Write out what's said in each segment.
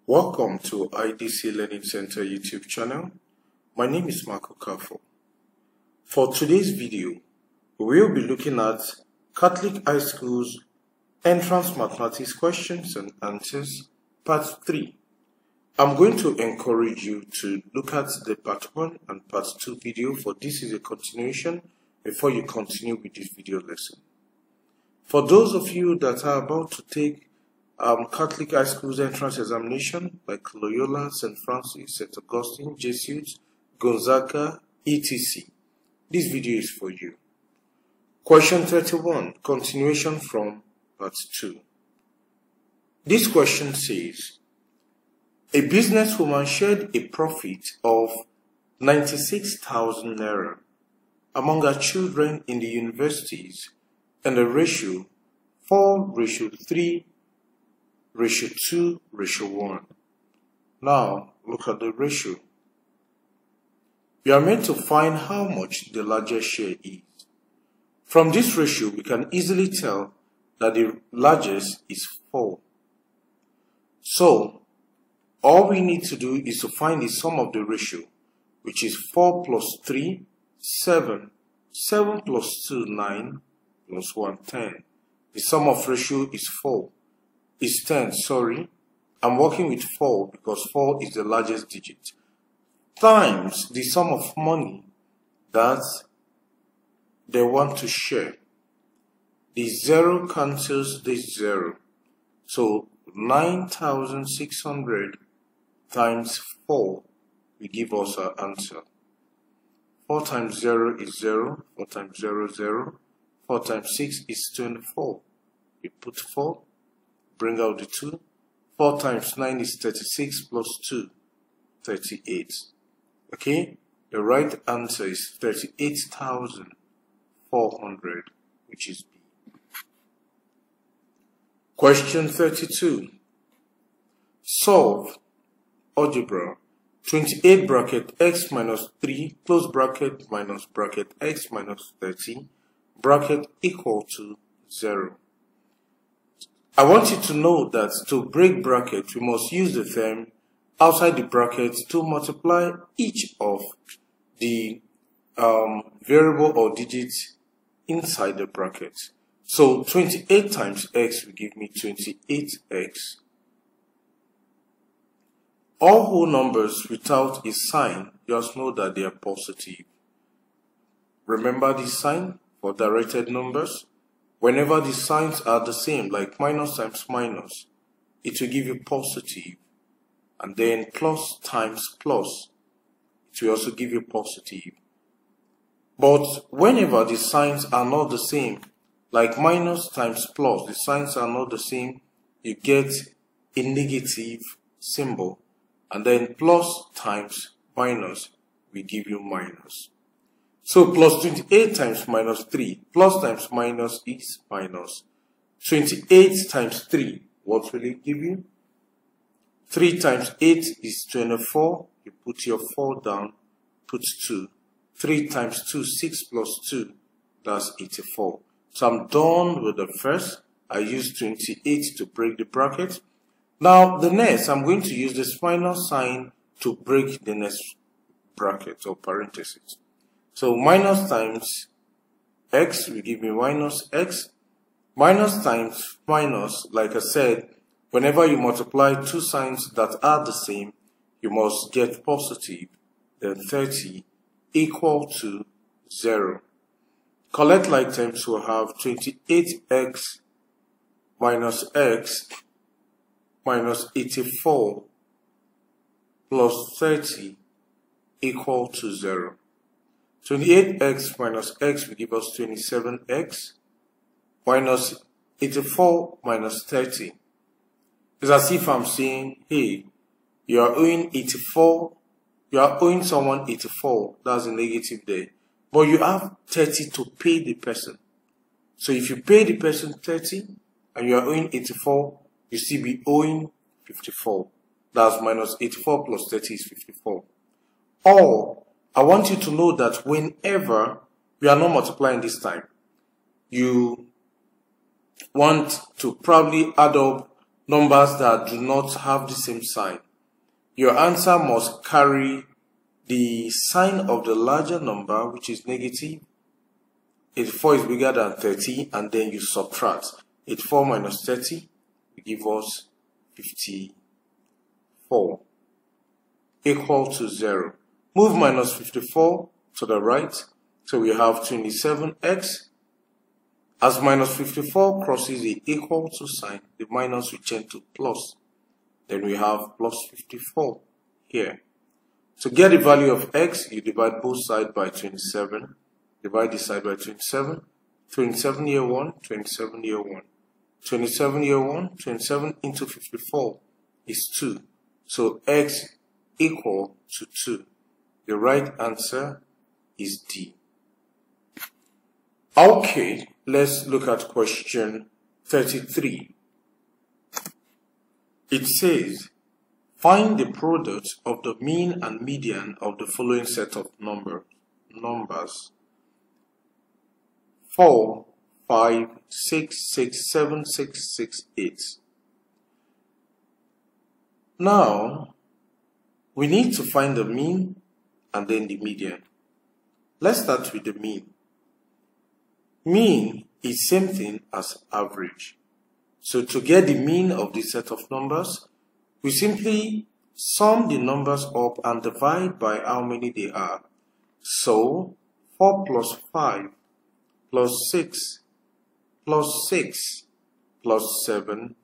Welcome to IDC Learning Center YouTube channel. My name is Marco Kafo. For today's video, we will be looking at Catholic High School's Entrance Mathematics Questions and Answers, Part 3. I'm going to encourage you to look at the Part 1 and Part 2 video, for this is a continuation before you continue with this video lesson. For those of you that are about to take Catholic High School's entrance examination, like Loyola, St. Francis, St. Augustine, Jesuit, Gonzaga, etc., this video is for you. Question 31, continuation from Part 2. This question says, a businesswoman shared a profit of 96,000 naira among her children in the universities and a ratio 4:3:2:1. Now, look at the ratio. We are meant to find how much the largest share is. From this ratio, we can easily tell that the largest is 4. So, all we need to do is to find the sum of the ratio, which is 4 plus 3, 7, 7 plus 2, 9, plus 1, 10. The sum of ratio is 4. Is 10, sorry. I'm working with 4 because 4 is the largest digit. Times the sum of money that they want to share. The 0 cancels this 0. So 9,600 times 4 will give us our answer. 4 times 0 is 0. 4 times 0 is 0. 4 times 6 is 24. We put 4. Bring out the 2. 4 times 9 is 36 plus 2, 38. Okay? The right answer is 38,400, which is B. Question 32. Solve algebra 28 bracket x minus 3 close bracket minus bracket x minus 30 bracket equal to 0. I want you to know that to break bracket, we must use the term outside the bracket to multiply each of the variable or digits inside the bracket. So 28 times x will give me 28x. All whole numbers without a sign, just know that they are positive. Remember this sign for directed numbers? Whenever the signs are the same, like minus times minus, it will give you positive. And then plus times plus, it will also give you positive. But whenever the signs are not the same, like minus times plus, the signs are not the same, you get a negative symbol. And then plus times minus will give you minus. So plus 28 times minus 3, plus times minus is minus. 28 times 3, what will it give you? 3 times 8 is 24. You put your 4 down, put 2. 3 times 2, 6 plus 2, that's 84. So I'm done with the first. I use 28 to break the bracket. Now the next, I'm going to use this minus sign to break the next bracket or parenthesis. So minus times x will give me minus x. Minus times minus, like I said, whenever you multiply two signs that are the same, you must get positive. Then 30 equal to 0. Collect like terms will have 28x minus x minus 84 plus 30 equal to 0. 28x minus x will give us 27x minus 84 minus 30. It's as if I'm saying, hey, you are owing 84, you are owing someone 84, that's a negative there. But you have 30 to pay the person. So if you pay the person 30 and you are owing 84, you still be owing 54. That's minus 84 plus 30 is 54. Or, I want you to know that whenever we are not multiplying this time, you want to probably add up numbers that do not have the same sign. Your answer must carry the sign of the larger number, which is negative. 84 is bigger than 30, and then you subtract. 84 minus 30 will give us 54 equal to 0. Move minus 54 to the right, so we have 27x. As minus 54 crosses the equal to sign, the minus will change to plus. Then we have plus 54 here. To get the value of x, you divide both sides by 27. Divide this side by 27. 27 year 1, 27 year 1. 27 year 1, 27 into 54 is 2. So x equal to 2. The right answer is D. Okay, let's look at question 33. It says, find the product of the mean and median of the following set of numbers. 4, 5, 6, 6, 7, 6, 6, 8. Now, we need to find the mean and then the median. Let's start with the mean. Mean is same thing as average. So to get the mean of the set of numbers, we simply sum the numbers up and divide by how many they are. So 4 plus 5 plus 6 plus 6 plus 7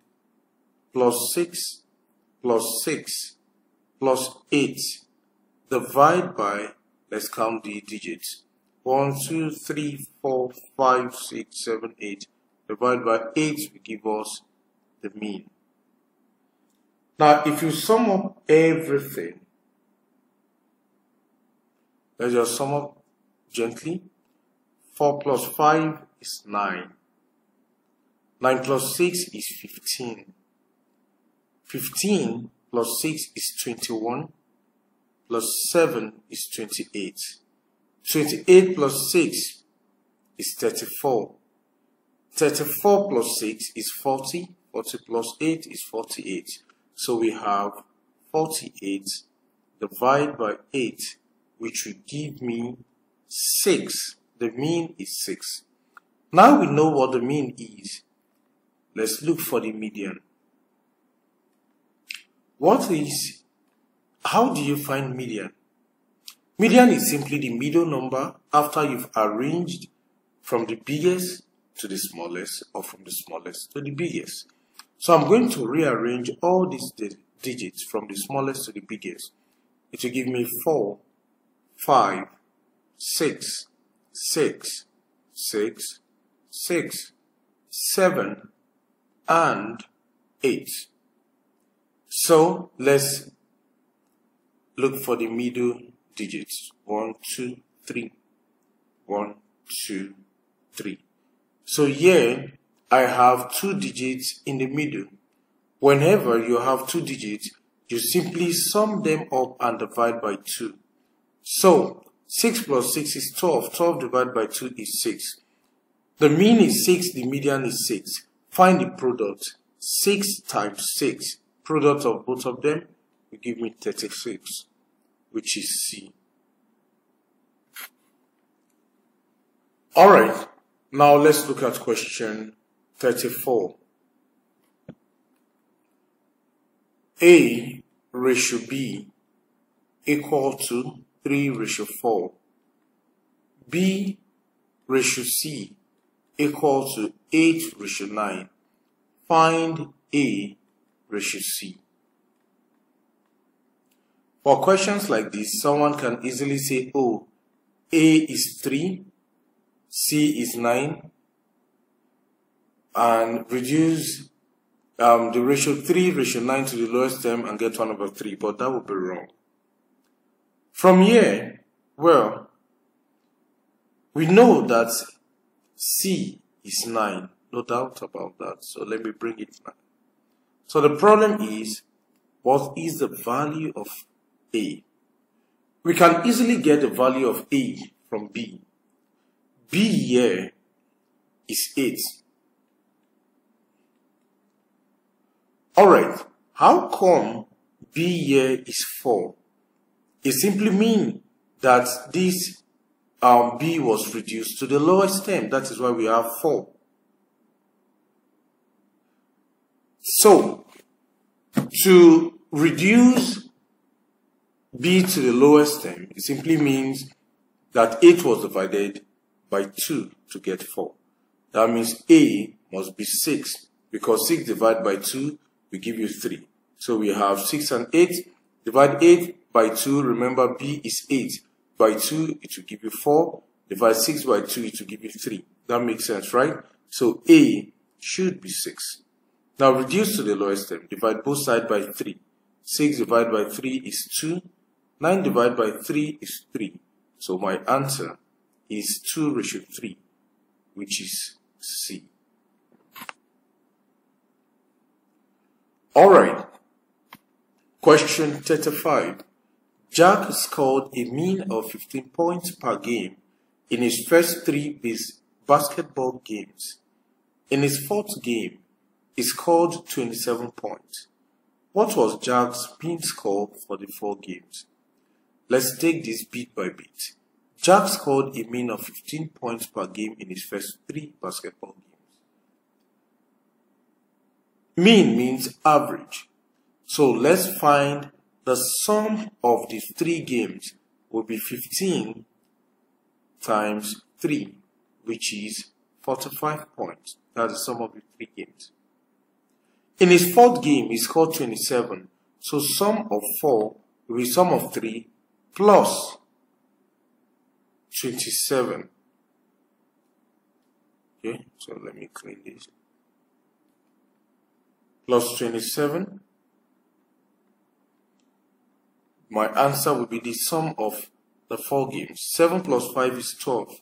plus 6 plus 6 plus 8 divide by, let's count the digits. 1, 2, 3, 4, 5, 6, 7, 8. Divide by 8 will give us the mean. Now, if you sum up everything, let's just sum up gently. 4 plus 5 is 9. 9 plus 6 is 15. 15 plus 6 is 21. Plus 7 is 28. 28 plus 6 is 34. 34 plus 6 is 40. 40 plus 8 is 48. So we have 48 divided by 8, which will give me 6. The mean is 6. Now we know what the mean is. Let's look for the median. How do you find median? Median is simply the middle number after you've arranged from the biggest to the smallest, or from the smallest to the biggest. So I'm going to rearrange all these digits from the smallest to the biggest. It will give me 4, 5, 6, 6, 6, 6, 7, and 8. So let's look for the middle digits. 1, 2, 3. 1, 2, 3. So here I have 2 digits in the middle. Whenever you have 2 digits, you simply sum them up and divide by 2. So 6 plus 6 is 12. 12 divided by 2 is 6. The mean is 6, the median is 6. Find the product. 6 times 6. Product of both of them will give me 36, which is C. Alright, now let's look at question 34. A ratio B equal to 3 ratio 4. B ratio C equal to 8 ratio 9. Find A ratio C. For questions like this, someone can easily say, oh, A is 3, C is 9, and reduce the ratio 3 ratio 9 to the lowest term and get 1 over 3, but that would be wrong. From here, well, we know that C is 9, no doubt about that, so let me bring it back. So the problem is, what is the value of A? We can easily get the value of A from B. B here is 8. Alright, how come B here is 4? It simply means that this B was reduced to the lowest term. That is why we have 4. So, to reduce B to the lowest term, it simply means that 8 was divided by 2 to get 4. That means A must be 6, because 6 divided by 2 will give you 3. So we have 6 and 8. Divide 8 by 2. Remember, B is 8. By 2, it will give you 4. Divide 6 by 2, it will give you 3. That makes sense, right? So A should be 6. Now reduce to the lowest term. Divide both sides by 3. 6 divided by 3 is 2. 9 divided by 3 is 3. So my answer is 2/3, which is C. Alright. Question 35. Jack scored a mean of 15 points per game in his first 3 basketball games. In his 4th game, he scored 27 points. What was Jack's mean score for the 4 games? Let's take this bit by bit. Jack scored a mean of 15 points per game in his first 3 basketball games. Mean means average. So let's find the sum of these 3 games will be 15 times 3, which is 45 points. That's the sum of the 3 games. In his 4th game, he scored 27. So sum of 4 will be sum of 3 plus 27. Okay, so let me clean this. Plus 27. My answer will be the sum of the 4 games. 7 plus 5 is 12.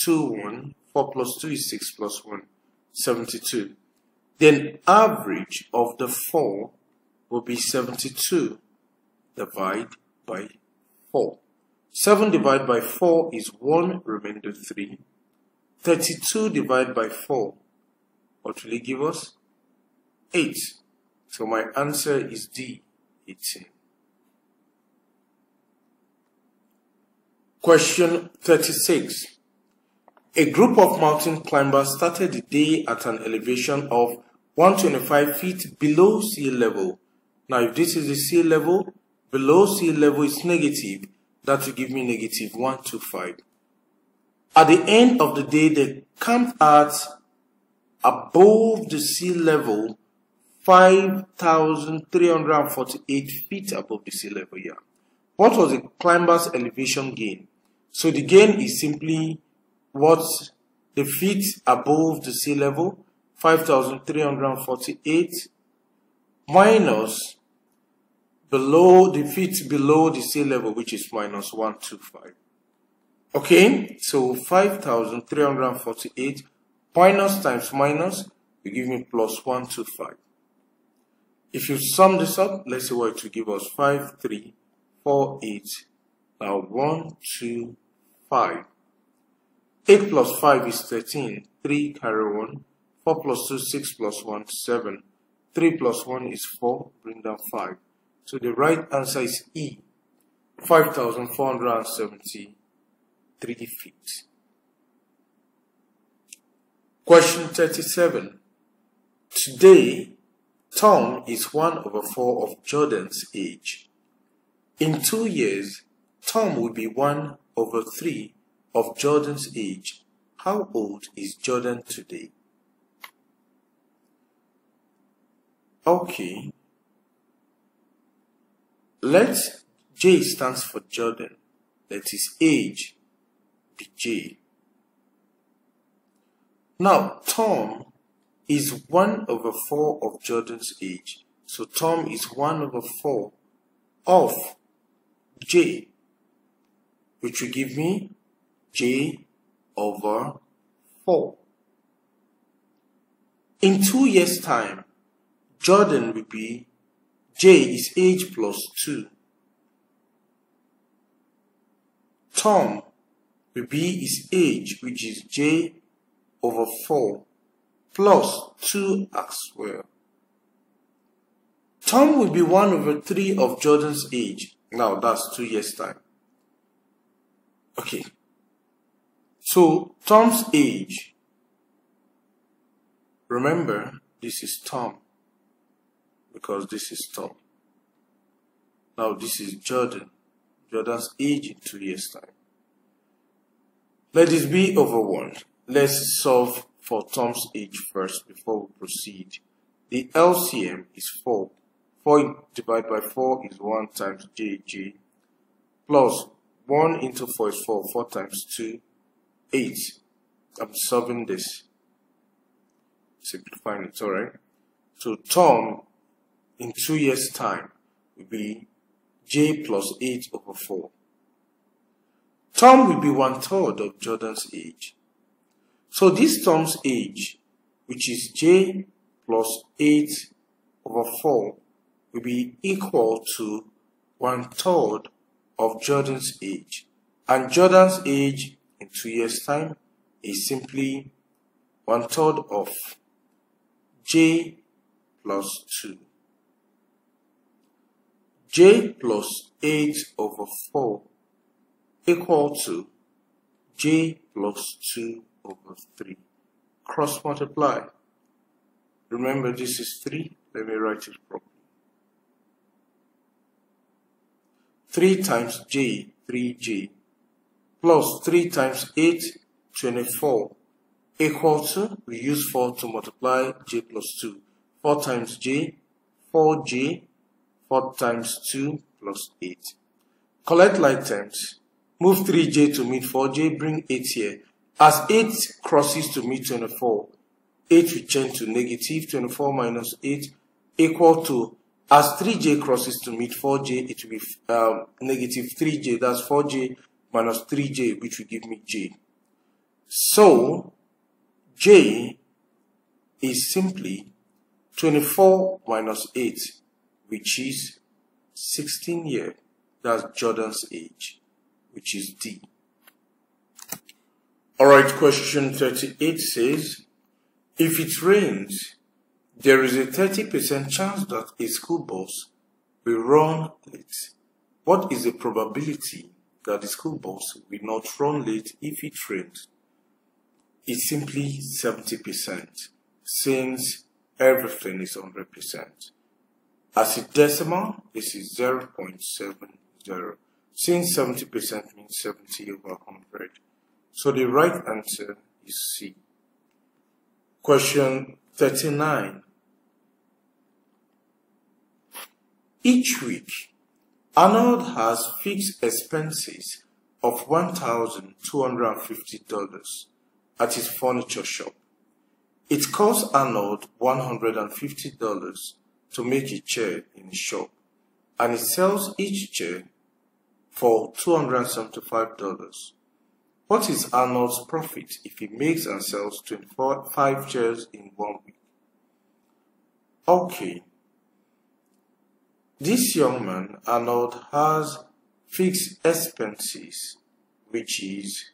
2, 1. 4 plus 2 is 6 plus 1. 72. Then average of the 4 will be 72 divided by 4. 7 divided by 4 is 1, remainder 3. 32 divided by 4, what will it give us? 8. So my answer is D, 18. Question 36. A group of mountain climbers started the day at an elevation of 125 feet below sea level. Now, if this is the sea level, below sea level is negative. That will give me negative 125. At the end of the day, they camped at above the sea level, 5,348 feet above the sea level here. What was the climber's elevation gain? So the gain is simply what's the feet above the sea level, 5,348, minus below the feet below the sea level, which is minus 125. Okay, so 5,348 minus times minus will give me plus 125. If you sum this up, let's see what it will give us. 5,348. Now 125. 8 plus 5 is 13. 3 carry 1. 4 plus 2, 6 plus 1, 7. 3 plus 1 is 4. Bring down 5. So the right answer is E. 5,473 feet. Question 37. Today, Tom is 1/4 of Jordan's age. In 2 years, Tom will be 1/3 of Jordan's age. How old is Jordan today? Okay. Let J stands for Jordan. Let his age be J. Now, Tom is 1/4 of Jordan's age. So Tom is 1/4 of J, which will give me J/4. In 2 years' time, Jordan will be J is age plus 2. Tom will be his age, which is J/4 plus 2 as well. Tom will be 1/3 of Jordan's age. Now that's 2 years time. Okay. So Tom's age, remember this is Tom because this is Tom. Now this is Jordan. Jordan's age in 2 years time. Let this be over 1. Let's solve for Tom's age first before we proceed. The LCM is 4. 4 divided by 4 is 1 times JJ. Plus 1 into 4 is 4. 4 times 2, 8. I'm solving this. Simplifying it, alright? So Tom in 2 years time will be J plus 8 over 4. Tom will be 1/3 of Jordan's age. So this Tom's age, which is J plus 8 over 4, will be equal to 1/3 of Jordan's age. And Jordan's age in 2 years time is simply 1/3 of J plus 2. J plus 8 over 4 equal to J plus 2 over 3. Cross multiply. Remember this is 3. Let me write it properly. 3 times J, 3J, plus 3 times 8, 24, equal to, we use 4 to multiply J plus 2. 4 times J, 4J, 4 times 2 plus 8. Collect like terms. Move 3J to meet 4J, bring 8 here. As 8 crosses to meet 24, 8 will change to negative. 24 minus 8 equal to, as 3J crosses to meet 4J, it will be negative 3J. That's 4J minus 3J, which will give me J. So, J is simply 24 minus 8, which is 16 years. That's Jordan's age, which is D. Alright, question 38 says, if it rains, there is a 30% chance that a school bus will run late. What is the probability that the school bus will not run late if it rains? It's simply 70%, since everything is 100%. As a decimal, this is 0.70. Since 70% means 70 over 100. So the right answer is C. Question 39. Each week, Arnold has fixed expenses of $1,250 at his furniture shop. It costs Arnold $150 to make a chair in his shop, and he sells each chair for $275. What is Arnold's profit if he makes and sells 25 chairs in 1 week? Okay. This young man, Arnold, has fixed expenses, which is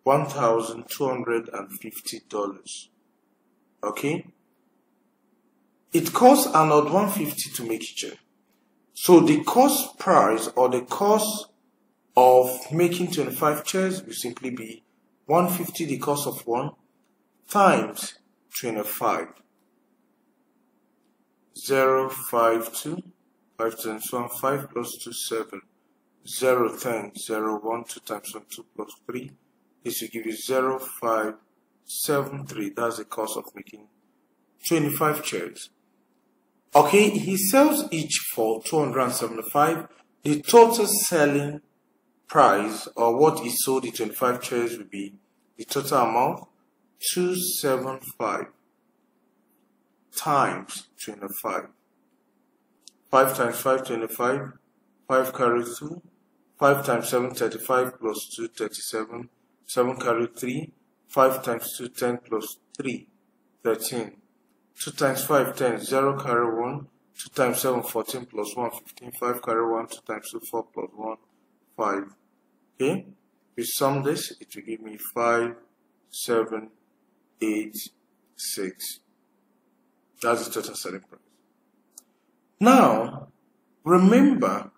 $1,250. Okay? It costs Arnold $150 to make a chair. So the cost price, or the cost of making 25 chairs, will simply be $150, the cost of one, times 25. 052, 5 times 1, 5 plus 2, 7. 0, 10, 0, 1, 2 times 1, 2 plus 3. This will give you 0,573. That's the cost of making 25 chairs. Okay, he sells each for $275. The total selling price, or what he sold the 25 chairs, will be the total amount, 275 times 25. 5 times 5, 25. 5 carry 2. 5 times 7, 35 plus 2, 37. 7 carry 3. 5 times 2, 10 plus 3, 13. 2 times 5, 10. 0 carry 1. 2 times 7, 14 plus 1, 15. 5 carry 1. 2 times 2, 4 plus 1, 5. Okay? We sum this, it will give me 5, 7, 8, 6. That's the total selling price. Now, remember,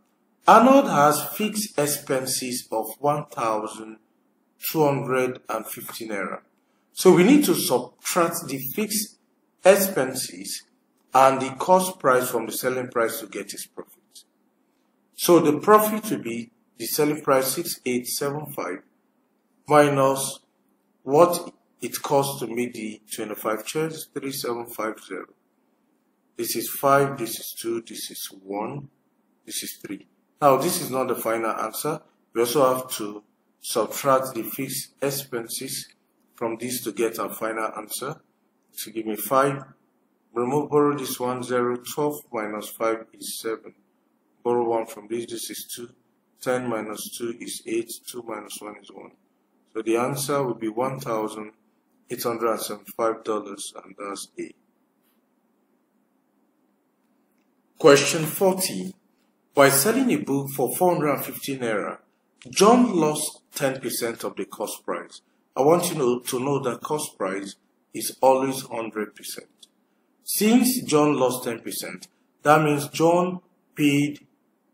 Arnold has fixed expenses of 1,250 naira. So we need to subtract the fixed expenses and the cost price from the selling price to get his profit. So the profit will be the selling price 6875 minus what it costs to make the 25 chairs, 3750. This is 5, this is 2, this is 1, this is 3. Now this is not the final answer. We also have to subtract the fixed expenses from this to get our final answer. So give me 5. Borrow this one, 0, 12 minus 5 is 7. Borrow 1 from this is 2. 10 minus 2 is 8. 2 minus 1 is 1. So the answer will be $1,875, and that's A. Question 40. By selling a book for 450 naira, John lost 10% of the cost price. I want you to know that cost price is always 100%. Since John lost 10%, that means John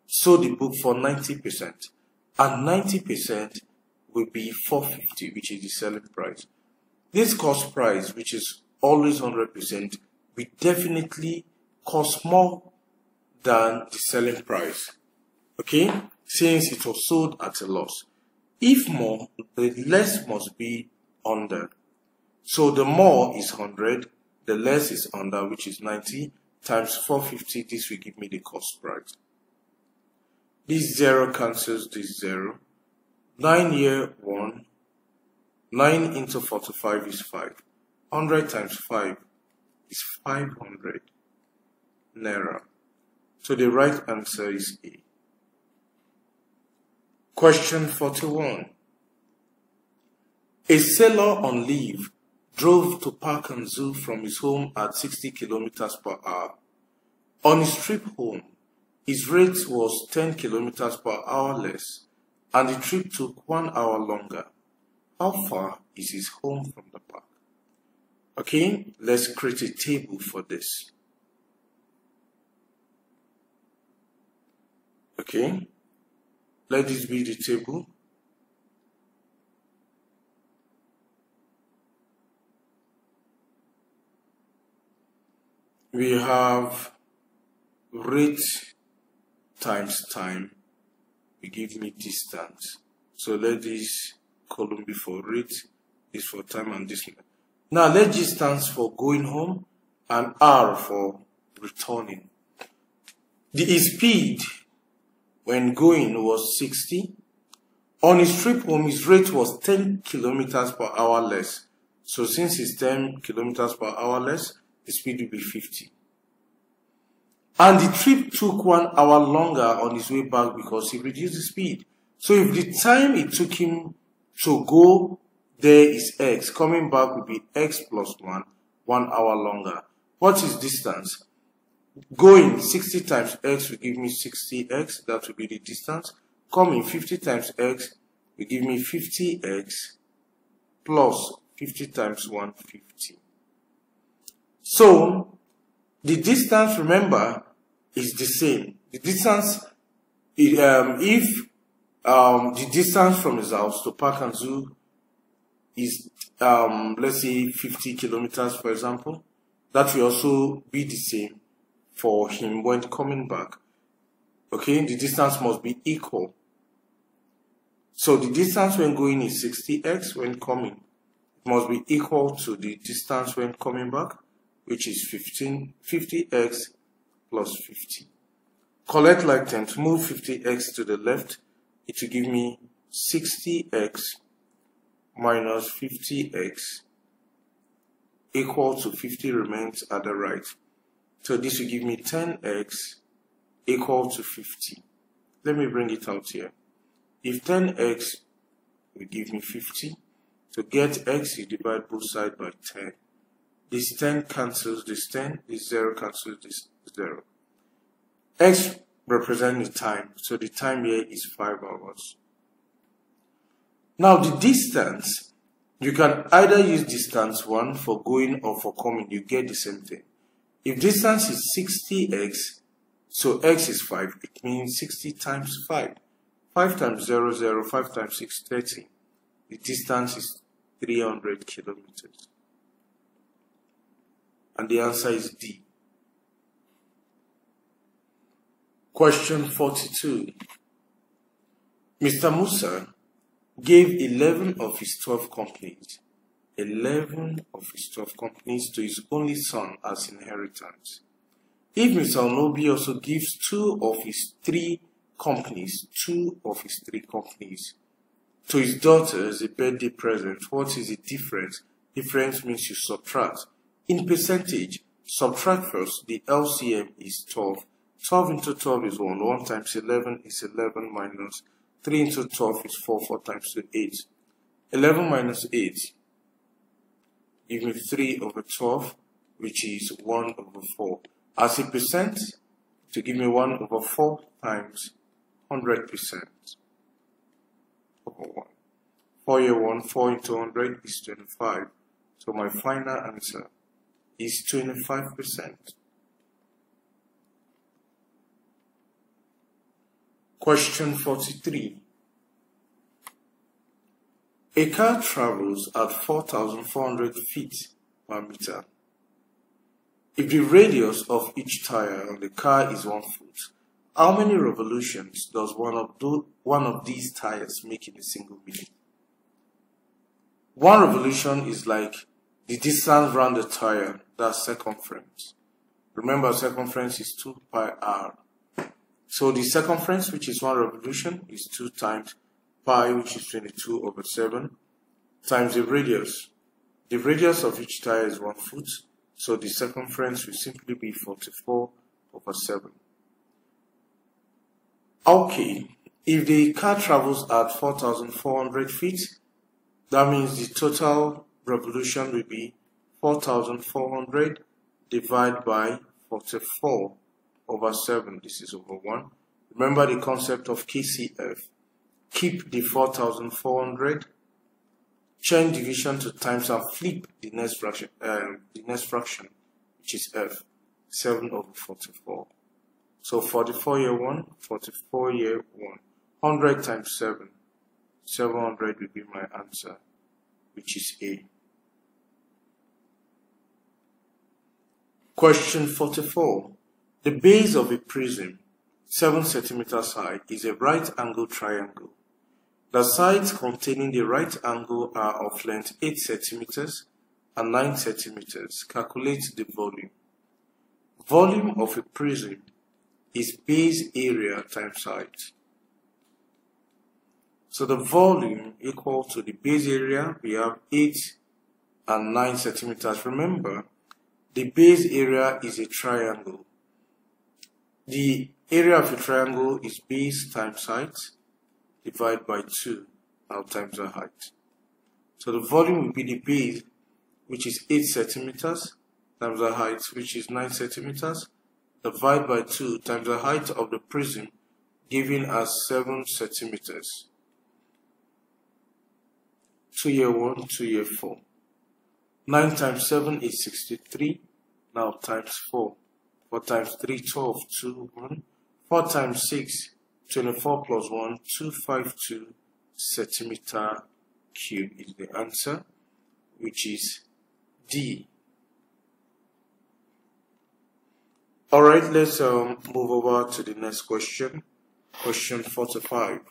sold the book for 90%, and 90% will be 450, which is the selling price. This cost price, which is always 100%, will definitely cost more than the selling price, okay, since it was sold at a loss. If more, the less must be under. So the more is 100, the less is under, which is 90, times 450. This will give me the cost price. This 0 cancels this 0. 9 here, 1. 9 into 45 is 5. 100 times 5 is 500 naira. So the right answer is A. Question 41. A sailor on leave drove to Park and Zoo from his home at 60 kilometers per hour. On his trip home, his rate was 10 kilometers per hour less, and the trip took 1 hour longer. How far is his home from the park? Okay, let's create a table for this. Okay, let this be the table. We have rate times time will give me distance. So let this column be for rate, this for time, and this. Now let G stands for going home and R for returning. The speed when going was 60. On his trip home, his rate was 10 kilometers per hour less. So since it's 10 kilometers per hour less, the speed will be 50. And the trip took 1 hour longer on his way back because he reduced the speed. So if the time it took him to go there is X, coming back will be X plus 1, 1 hour longer. What is distance? Going 60 times X will give me 60X, that will be the distance. Coming 50 times X will give me 50X plus 50 times 150. So the distance, remember, is the same. The distance, if the distance from his house to Park and Zoo is, let's say 50 kilometers, for example, that will also be the same for him when coming back. Okay, the distance must be equal. So the distance when going is 60x, when coming must be equal to the distance when coming back, which is 50x plus 50. Collect like terms, move 50x to the left, it will give me 60x minus 50x equal to 50 remains at the right. So this will give me 10x equal to 50. Let me bring it out here. If 10x will give me 50, to get x, you divide both sides by 10. This 10 cancels this 10, this 0 cancels this 0. X represents the time, so the time here is 5 hours. Now the distance, you can either use distance 1 for going or for coming, you get the same thing. If distance is 60x, So x is 5. It means 60 times 5. 5 times 0, 0. 5 times 6, 30. The distance is 300 kilometers. And the answer is D. Question 42. Mr. Musa gave 11 of his 12 companies to his only son as inheritance. If Mr. Onobi also gives two of his three companies to his daughter as a birthday present, what is the difference? Difference means you subtract. In percentage, subtract first. The LCM is 12. 12 into 12 is 1. 1 times 11 is 11 minus 3 into 12 is 4. 4 times 2 8. 11 minus 8 give me 3 over 12, which is 1 over 4. As a percent, to give me 1 over 4 times 100%. Over 1. 4 year 1, 4 into 100 is 25. So my final answer is 25%. Question 43. A car travels at 4,400 feet per meter. If the radius of each tire on the car is 1 foot, how many revolutions does one of these tires make in a single minute? One revolution is like the distance around the tire, that's circumference. Remember, circumference is 2 pi r. So the circumference, which is 1 revolution, is 2 times pi, which is 22 over 7, times the radius. The radius of each tire is 1 foot, so the circumference will simply be 44 over 7. Okay, if the car travels at 4,400 feet, that means the total revolution will be 4,400 divided by 44 over 7. This is over 1. Remember the concept of KCF. Keep the 4,400, change division to times and flip the next fraction, which is F, 7 over 44. So 44 year 1, 44 year 1. 100 times 7, 700 will be my answer, which is A. Question 44. The base of a prism, 7 centimeters high, is a right angle triangle. The sides containing the right angle are of length 8 centimeters and 9 centimeters. Calculate the volume. Volume of a prism is base area times height. So the volume equal to the base area, we have 8 and 9 centimeters. Remember, the base area is a triangle. The area of a triangle is base times height divided by 2, now times the height. So the volume will be the base, which is 8 centimeters, times the height, which is 9 centimeters, divided by 2 times the height of the prism, giving us 7 centimeters. 2 year 1, 2 year 4. 9 times 7 is 63, now times 4. 4 times 3, 12, 2, 1. 4 times 6, 24 plus 1, 252 centimeter cube is the answer, which is D. Alright, let's move over to the next question. Question 45.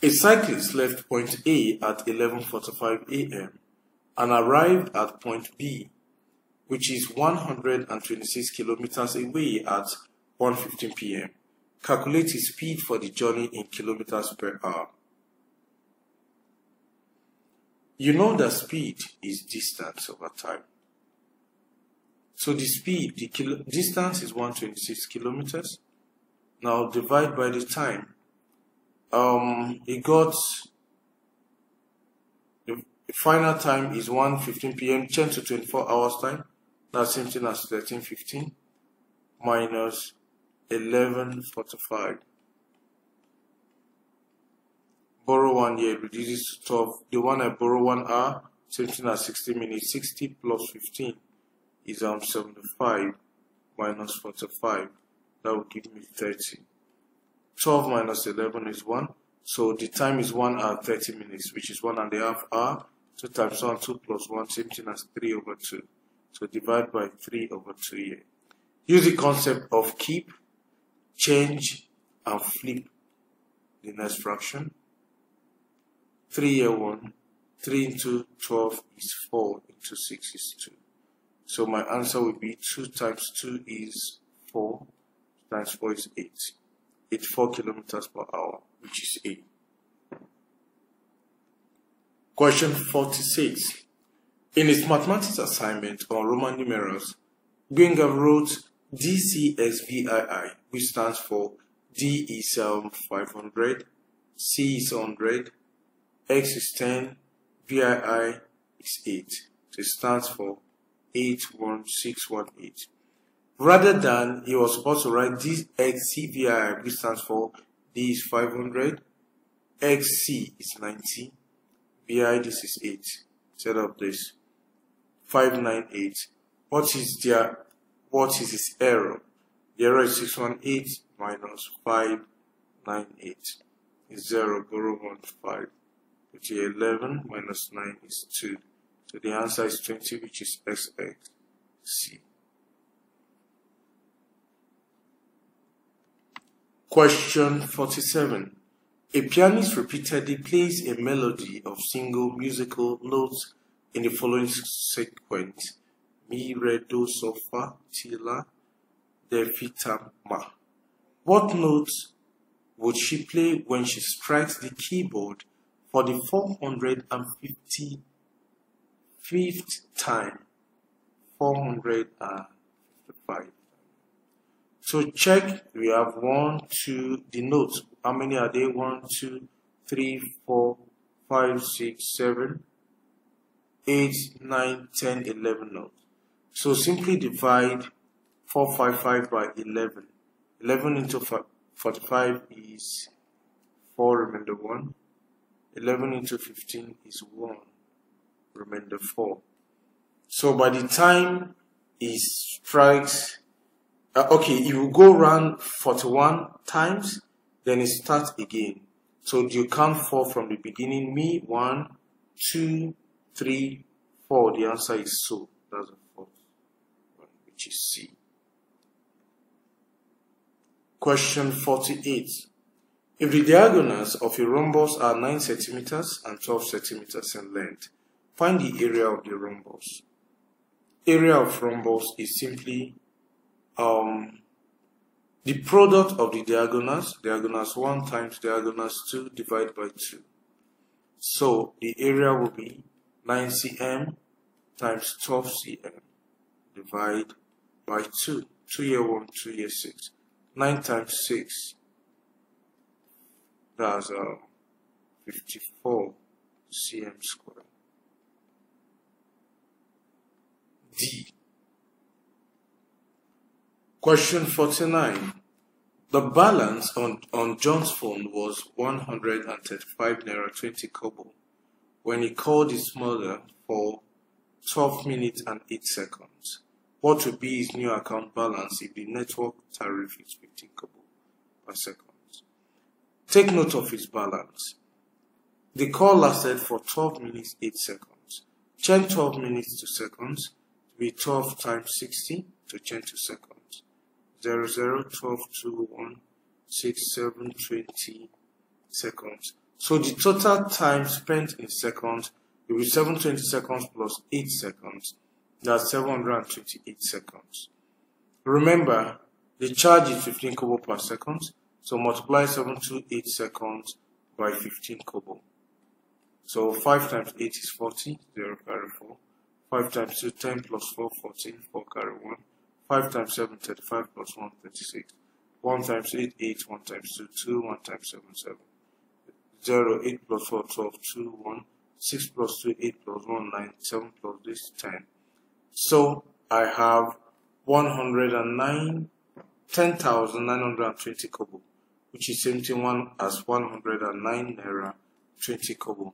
A cyclist left point A at 11:45 a.m. and arrived at point B, which is 126 kilometers away at 1:15 p.m. Calculate his speed for the journey in kilometers per hour. You know that speed is distance over time. So the speed, distance is 126 kilometers. Now divide by the time. The final time is 1:15 p.m. Change to 24 hours time. That's same thing as 13:15 minus 11:45. Borrow 1 year, reduces to 12. The one I borrow 1 hour, same thing as 60 minutes. 60 plus 15 is 75. minus 45. That will give me 30. 12 minus 11 is 1. So the time is 1 hour 30 minutes, which is 1.5 hours. 2 times 1, 2 plus 1, same thing as 3 over 2. So divide by 3 over 2 here. Use the concept of keep, change, and flip the next fraction. 3 here 1. 3 into 12 is 4, into 6 is 2. So my answer will be 2 times 2 is 4, times 4 is 8. 84 kilometers per hour, which is A. Question 46. In his mathematics assignment on Roman numerals, Gbenga wrote DCSVII, which stands for D is 500, C is 100, X is 10, VII is 8. So it stands for 81618. Rather than he was supposed to write DXCVII, which stands for D is 500, XC is 90, VI this is 8. Set up this 598. What is his error? The error is 618 minus 598 is 0, borrow 1, 5. Which is 11 minus 9 is 2. So the answer is 20, which is XXC. Question 47. A pianist repeatedly plays a melody of single musical notes in the following sequence: Mi, Re, Do, So, Fa, Ti, La, De, Fi, Ta, Ma. What notes would she play when she strikes the keyboard for the 455th time? 455. So check, we have 1, 2, the notes. How many are they? 1, 2, 3, 4, 5, 6, 7, 8, 9, 10, 11 notes. So simply divide 455 by 11. 11 into 45 is 4, remainder 1. 11 into 15 is 1, remainder 4. So by the time he strikes, it will go around 41 times, then it starts again. So you count 4 from the beginning. Mi, 1, 2, 3, 4. The answer is So. That's the fourth one, which is C. Question 48. If the diagonals of a rhombus are 9 centimeters and 12 centimeters in length, find the area of the rhombus. Area of rhombus is simply the product of the diagonals 1 times diagonals 2 divided by 2. So the area will be 9 cm times 12 cm divide by 2. 2 here 1, 2 here 6. 9 times 6, that's 54 cm squared. D. Question 49. The balance on John's phone was 135 naira 20 kobo when he called his mother for 12 minutes and 8 seconds. What would be his new account balance if the network tariff is 15 kobo per second? Take note of his balance. The call lasted for 12 minutes 8 seconds. Change 12 minutes to seconds to be 12 times 60 to change to seconds. 0, 0, 12, 2, 1, 6, 7, 20 seconds. So the total time spent in seconds will be 720 seconds plus 8 seconds. That's 728 seconds. Remember, the charge is 15 kobo per second. So multiply 728 seconds by 15 kobo. So 5 times 8 is 40, 0 carry 4. 5 times 2, 10 plus 4, 14, 4 carry 1. 5 times 7, 35 plus 1, 36. 1 times 8, 8, 1 times 2, 2, 1 times 7, 7. 0, 8 plus 4, 12, 2, 1. 6 plus 2, 8 plus 1, 9. 7 plus this, 10. So I have 10,920 kobo, which is same thing as 109 naira 20 kobo.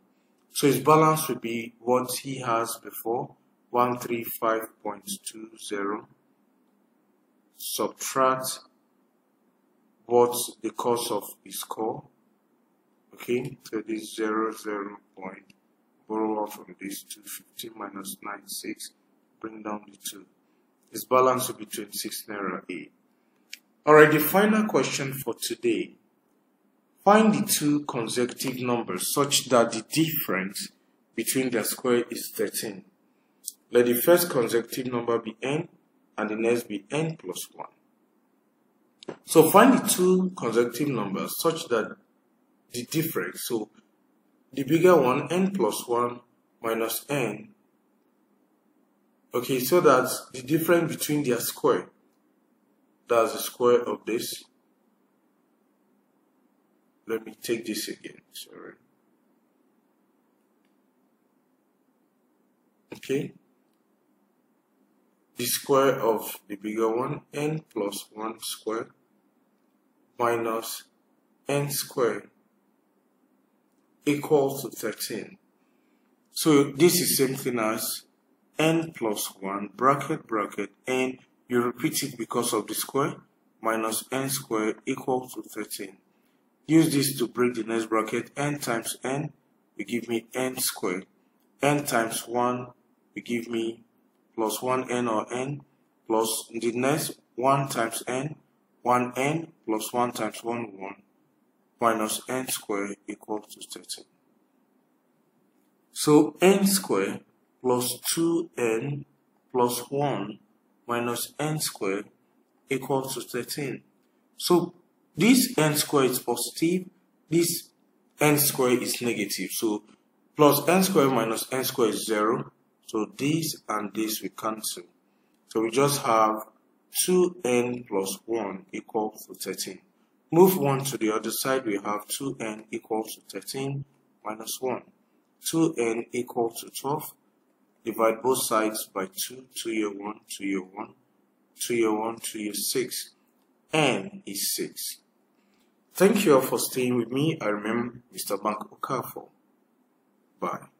So his balance will be what he has before, 135.20. subtract what's the cause of the score. Okay, so this 0 point, borrow off from this 250 minus 96, bring down the 2. This balance will be 26 naira A. Alright, the final question for today. Find the two consecutive numbers such that the difference between their square is 13. Let the first consecutive number be n and the next be n plus 1. So find the two consecutive numbers such that the difference, so the bigger one, n plus 1 minus n, okay, so that the difference between their square, that's the square of this. Let me take this again, sorry. Okay, the square of the bigger one, n plus 1 square minus n square equals to 13. So this is same thing as n plus 1 bracket bracket n, you repeat it because of the square, minus n square equals to 13. Use this to break the next bracket. N times n will give me n squared. N times 1 will give me plus 1n or n, plus the next 1 times n, 1n plus 1 times 1, 1, minus n squared equals to 13. So n squared plus 2n plus 1 minus n squared equals to 13. So this n squared is positive, this n squared is negative. So plus n squared minus n squared is 0. So this and this will cancel. So we just have 2n plus 1 equals to 13. Move 1 to the other side, we have 2n equals to 13 minus 1. 2n equals to 12. Divide both sides by 2, 2 year 1, 2 year 1, 2 year 1, 2 year 6. N is 6. Thank you all for staying with me. I remain Mr. Bank Okafor. Bye.